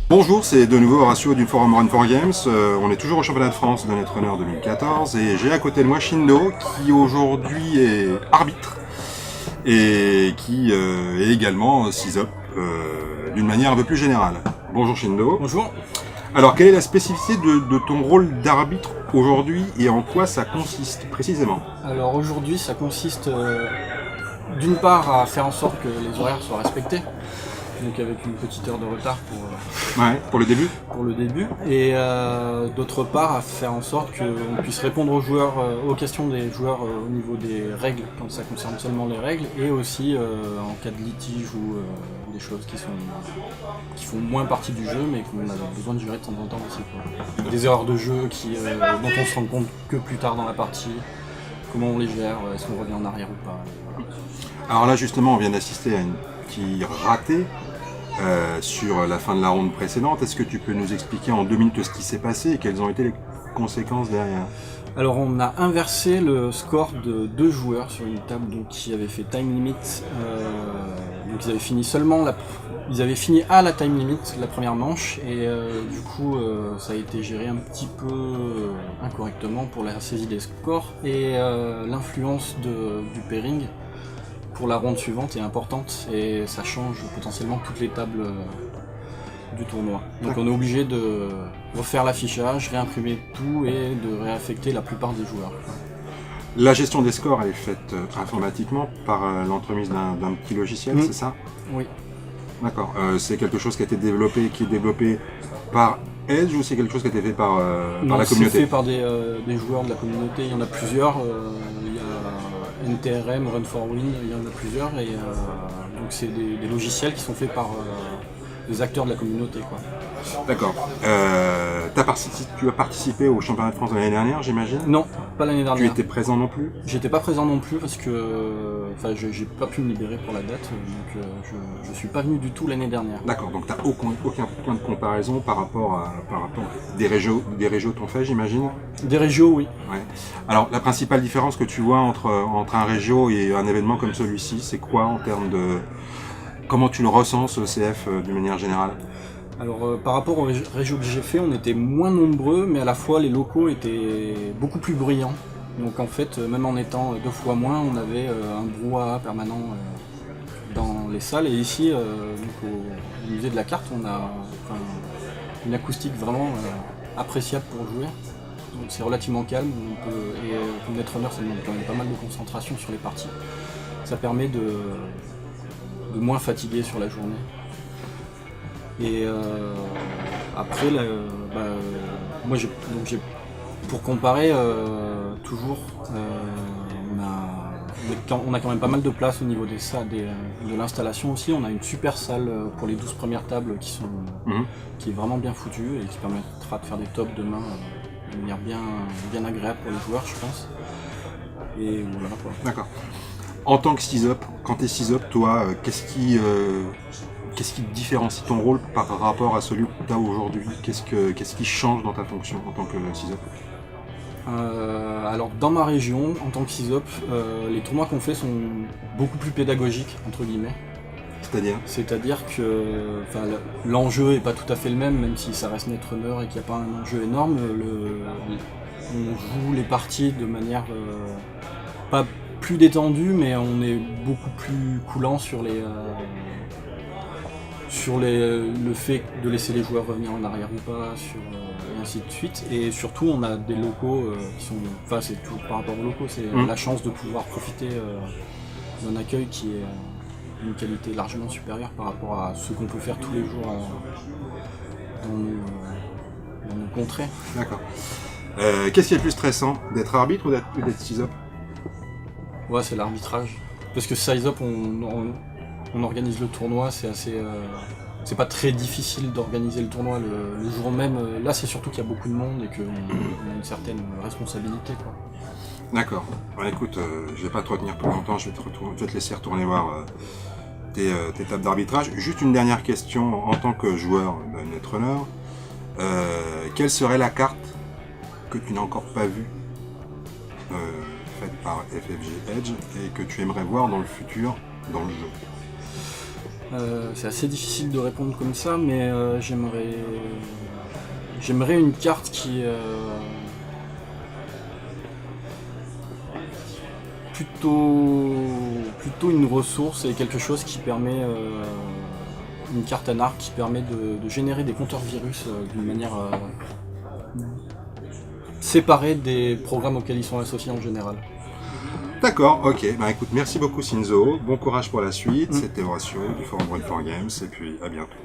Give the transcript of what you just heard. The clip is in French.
Bonjour, c'est de nouveau Horacio du forum Run4Games. On est toujours au championnat de France de Netrunner 2014 et j'ai à côté de moi Shindo qui aujourd'hui est arbitre et qui est également sys-up d'une manière un peu plus générale. Bonjour Shindo. Bonjour. Alors quelle est la spécificité de ton rôle d'arbitre aujourd'hui et en quoi ça consiste précisément? Alors aujourd'hui ça consiste d'une part à faire en sorte que les horaires soient respectés, donc avec une petite heure de retard pour le début. Pour le début, et d'autre part à faire en sorte qu'on puisse répondre aux joueurs, aux questions des joueurs au niveau des règles, quand ça concerne seulement les règles, et aussi en cas de litige ou des choses qui font moins partie du jeu mais qu'on a besoin de gérer de temps en temps aussi, quoi. Des erreurs de jeu dont on se rend compte que plus tard dans la partie, comment on les gère, est-ce qu'on revient en arrière ou pas. Alors là justement on vient d'assister à une petite ratée sur la fin de la ronde précédente. Est-ce que tu peux nous expliquer en 2 minutes ce qui s'est passé et quelles ont été les conséquences derrière? Alors on a inversé le score de 2 joueurs sur une table donc, qui avait fait time limit. Donc ils avaient fini à la time limit la première manche et du coup ça a été géré un petit peu incorrectement pour la saisie des scores et l'influence du pairing pour la ronde suivante est importante et ça change potentiellement toutes les tables du tournoi. Donc on est obligé de refaire l'affichage, réimprimer tout et de réaffecter la plupart des joueurs. La gestion des scores elle est faite informatiquement par l'entremise d'un petit logiciel, c'est ça? Oui. D'accord. C'est quelque chose qui a été développé par Edge ou c'est quelque chose qui a été fait par la communauté? C'est fait par des joueurs de la communauté, il y en a plusieurs. Il y a NTRM, Run4Win, il y en a plusieurs et donc c'est des logiciels qui sont faits par des acteurs de la communauté, quoi. D'accord. Tu as participé au championnat de France de l'année dernière, j'imagine? Non, pas l'année dernière. Tu étais présent non plus? J'étais pas présent non plus parce que j'ai pas pu me libérer pour la date, donc je suis pas venu du tout l'année dernière. D'accord, donc tu n'as aucun point de comparaison par rapport des régios t'ont fait, j'imagine? Des régios, oui. Ouais. Alors la principale différence que tu vois entre un régio et un événement comme celui-ci, c'est quoi en termes de... Comment tu le ressens ce CF d'une manière générale? Alors par rapport aux régios que j'ai fait, on était moins nombreux, mais à la fois les locaux étaient beaucoup plus bruyants. Donc en fait, même en étant 2 fois moins, on avait un brouhaha permanent dans les salles. Et ici, donc au musée de la carte, on a une acoustique vraiment appréciable pour jouer. Donc c'est relativement calme. Et pour Netrunner, ça demande quand même pas mal de concentration sur les parties. Ça permet de moins fatiguer sur la journée. Et après, moi, pour comparer, toujours, on a quand même pas mal de place au niveau de l'installation aussi. On a une super salle pour les 12 premières tables qui est vraiment bien foutue et qui permettra de faire des tops demain de manière bien agréable pour les joueurs, je pense. Et voilà, quoi. D'accord. En tant que sys-up, quand tu es sys-up, toi, qu'est-ce qui te différencie ton rôle par rapport à celui que tu as aujourd'hui? Qu'est-ce qui change dans ta fonction en tant que sys-up? Alors dans ma région, en tant que sys-up, les tournois qu'on fait sont beaucoup plus pédagogiques, entre guillemets. C'est-à-dire que l'enjeu n'est pas tout à fait le même si ça reste Netrunner et qu'il n'y a pas un enjeu énorme. On joue les parties de manière pas plus détendue, mais on est beaucoup plus coulant sur le fait de laisser les joueurs revenir en arrière ou pas, et ainsi de suite. Et surtout, on a des locaux qui sont... Enfin, c'est toujours par rapport aux locaux, c'est la chance de pouvoir profiter d'un accueil qui est d'une qualité largement supérieure par rapport à ce qu'on peut faire tous les jours dans nos contrées. D'accord. Qu'est-ce qui est le plus stressant, d'être arbitre ou d'être sys-up? Ouais, c'est l'arbitrage. Parce que sys-up, on organise le tournoi, c'est assez... c'est pas très difficile d'organiser le tournoi le jour même. Là, c'est surtout qu'il y a beaucoup de monde et qu'on a une certaine responsabilité, quoi. D'accord. Bon, écoute, je vais pas te retenir plus longtemps, je vais te laisser retourner voir tes tables d'arbitrage. Juste une dernière question, en tant que joueur de Netrunner, quelle serait la carte que tu n'as encore pas vue faite par FFG Edge et que tu aimerais voir dans le futur dans le jeu? C'est assez difficile de répondre comme ça, mais j'aimerais une carte qui est plutôt une ressource et quelque chose qui permet une carte anarque qui permet de générer des compteurs virus d'une manière séparée des programmes auxquels ils sont associés en général. D'accord, ok. Bah écoute, merci beaucoup Shinzo. Bon courage pour la suite. C'était Horatio du Forum Run for Games et puis à bientôt.